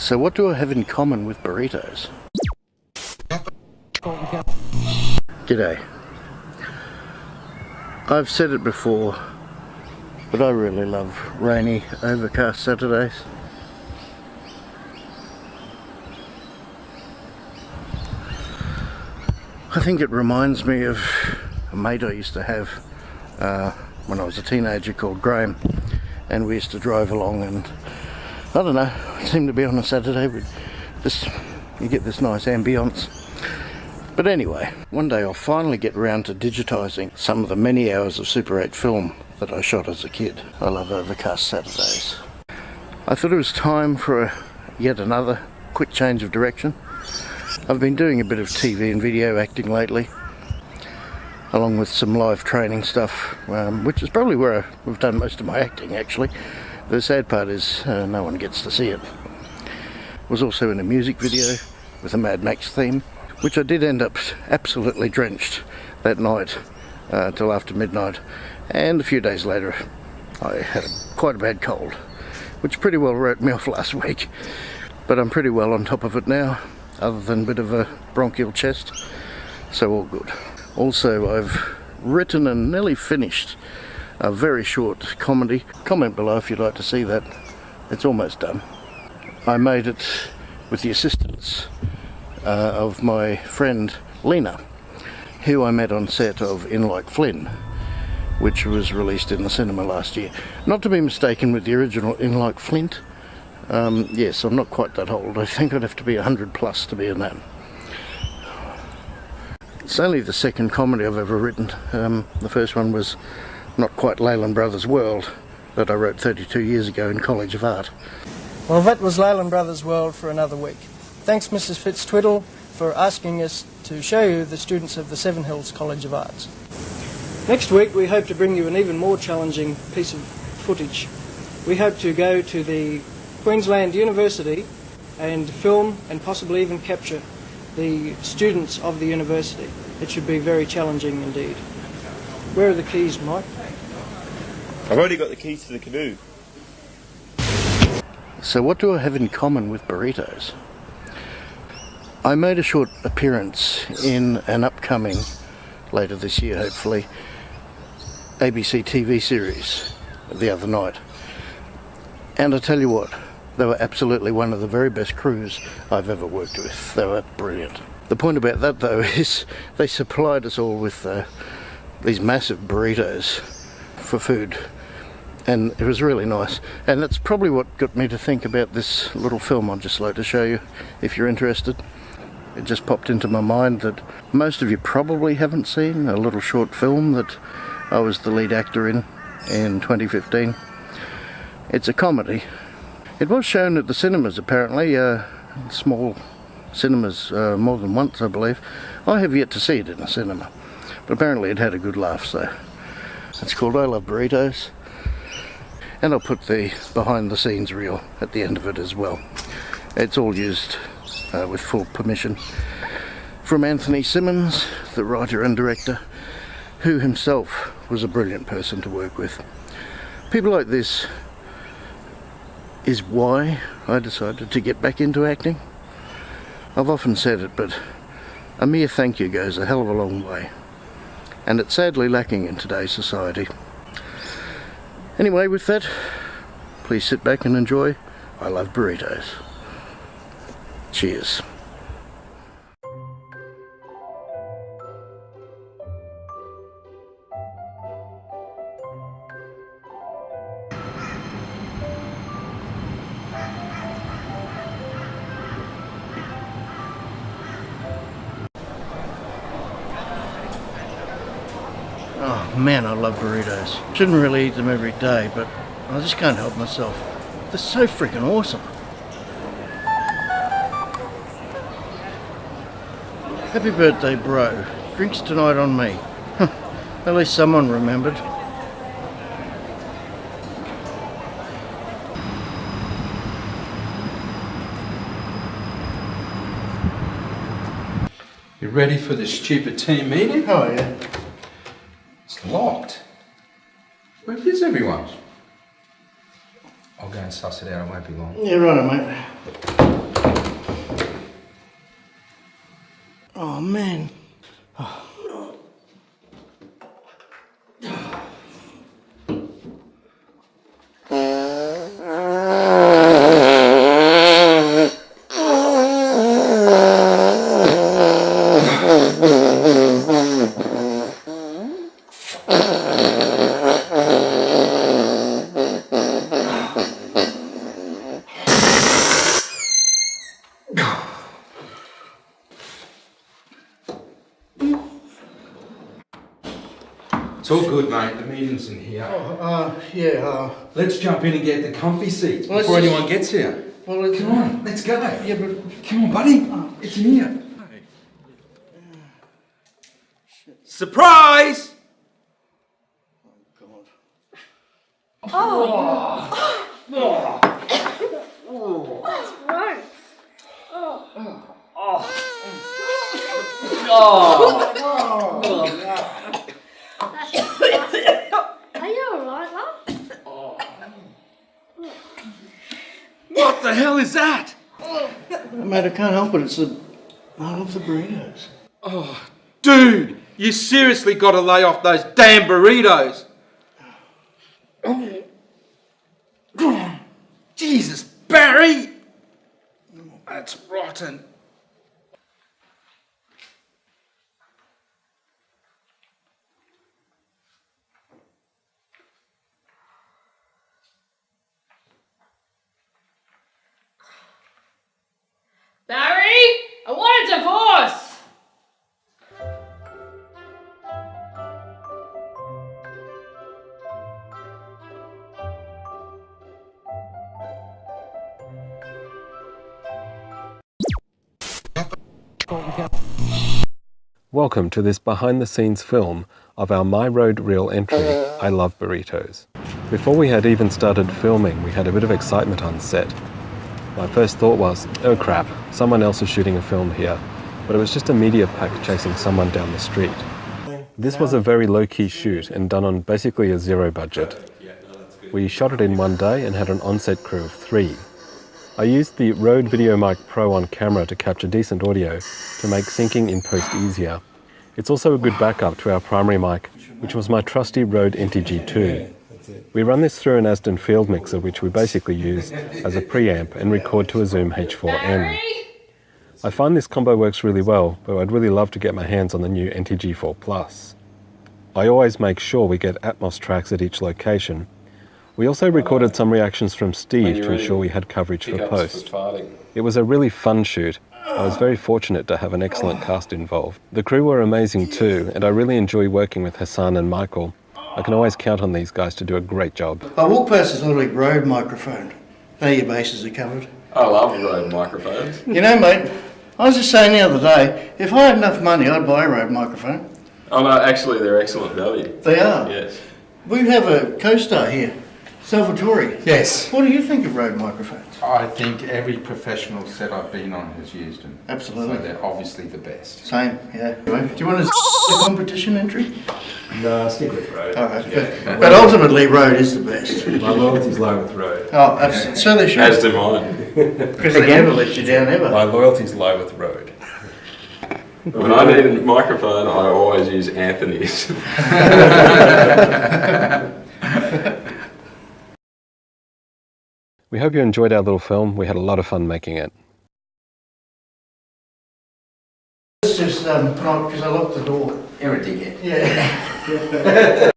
So what do I have in common with burritos? G'day. I've said it before, but I really love rainy, overcast Saturdays. I think it reminds me of a mate I used to have when I was a teenager called Graham, and we used to drive along, and I don't know, it seemed to be on a Saturday, you get this nice ambience. But anyway, one day I'll finally get around to digitising some of the many hours of Super 8 film that I shot as a kid. I love overcast Saturdays. I thought it was time for yet another quick change of direction. I've been doing a bit of TV and video acting lately, along with some live training stuff, which is probably where I've done most of my acting actually. The sad part is no one gets to see it. Was also in a music video with a Mad Max theme, which I did end up absolutely drenched that night till after midnight, and a few days later I had quite a bad cold, which pretty well wrote me off last week, but I'm pretty well on top of it now, other than a bit of a bronchial chest, so all good. Also, I've written and nearly finished a very short comedy. Comment below if you'd like to see that. It's almost done. I made it with the assistance of my friend Lena, who I met on set of In Like Flynn, which was released in the cinema last year. Not to be mistaken with the original In Like Flint. Yes, I'm not quite that old. I think I'd have to be 100 plus to be in that. It's only the second comedy I've ever written. The first one was not quite Leyland Brothers' World, that I wrote 32 years ago in College of Art. Well, that was Leyland Brothers' World for another week. Thanks, Mrs. Fitztwiddle, for asking us to show you the students of the Seven Hills College of Arts. Next week, we hope to bring you an even more challenging piece of footage. We hope to go to the Queensland University and film and possibly even capture the students of the university. It should be very challenging indeed. Where are the keys, Mike? I've already got the keys to the canoe. So what do I have in common with burritos? I made a short appearance in an upcoming, later this year hopefully, ABC TV series the other night. And I tell you what, they were absolutely one of the very best crews I've ever worked with. They were brilliant. The point about that though is they supplied us all with these massive burritos for food, and it was really nice. And that's probably what got me to think about this little film I'd just like to show you if you're interested. It just popped into my mind that most of you probably haven't seen a little short film that I was the lead actor in 2015. It's a comedy. It was shown at the cinemas apparently, small cinemas more than once I believe. I have yet to see it in a cinema, but apparently it had a good laugh, so it's called I Love Burritos, and I'll put the behind the scenes reel at the end of it as well. It's all used with full permission from Anthony Simmonds, the writer and director, who himself was a brilliant person to work with. People like this is why I decided to get back into acting. I've often said it, but a mere thank you goes a hell of a long way, and it's sadly lacking in today's society. Anyway, with that, please sit back and enjoy I Love Burritos. Cheers. Oh man, I love burritos. Shouldn't really eat them every day, but I just can't help myself. They're so freaking awesome. Happy birthday, bro. Drinks tonight on me. At least someone remembered. You ready for the stupid team meeting? Oh yeah. It's locked. Where is everyone? I'll go and suss it out, it won't be long. Yeah, right, mate. It's all good, mate. The meeting's in here. Let's jump in and get the comfy seats Well, before let's just- anyone gets here. Well, Come on, let's go. Yeah, but Come on, buddy. It's in here. Surprise! Are you alright, love? What the hell is that? mate, I can't help it. I love the burritos. Oh, dude, you seriously got to lay off those damn burritos. Oh, Jesus, Barry! That's rotten. Barry, I want a divorce! Welcome to this behind-the-scenes film of our My Road Reel entry, I Love Burritos. Before we had even started filming, we had a bit of excitement on set. My first thought was, oh crap, someone else is shooting a film here, but it was just a media pack chasing someone down the street. This was a very low-key shoot and done on basically a zero budget. We shot it in one day and had an on-set crew of 3. I used the Rode VideoMic Pro on camera to capture decent audio to make syncing in post easier. It's also a good backup to our primary mic, which was my trusty Rode NTG2. We run this through an Aston field mixer, which we basically use as a preamp and record to a Zoom H4n. I find this combo works really well, but I'd really love to get my hands on the new NTG4 Plus. I always make sure we get Atmos tracks at each location. We also recorded some reactions from Steve to ensure we had coverage for post. It was a really fun shoot. I was very fortunate to have an excellent cast involved. The crew were amazing too, and I really enjoy working with Hassan and Michael. I can always count on these guys to do a great job. I walk past this little Rode microphone. Now your bases are covered. I love Rode microphones. You know, mate, I was just saying the other day, if I had enough money, I'd buy a Rode microphone. Oh no, actually they're excellent value. They are. Yes. We have a co-star here, Salvatore. Yes. What do you think of Rode microphones? I think every professional set I've been on has used them. Absolutely. So they're obviously the best. Same, yeah. Anyway, do you want a competition entry? No, stick with Rode. All right. But ultimately, Rode is the best. My loyalty's low with Rode. Oh, absolutely. So they should. As do mine. Because they never let you down, ever. My loyalty's low with Rode. When I need a microphone, I always use Anthony's. We hope you enjoyed our little film. We had a lot of fun making it. It's just not because I locked the door. You're a dickhead. Yeah.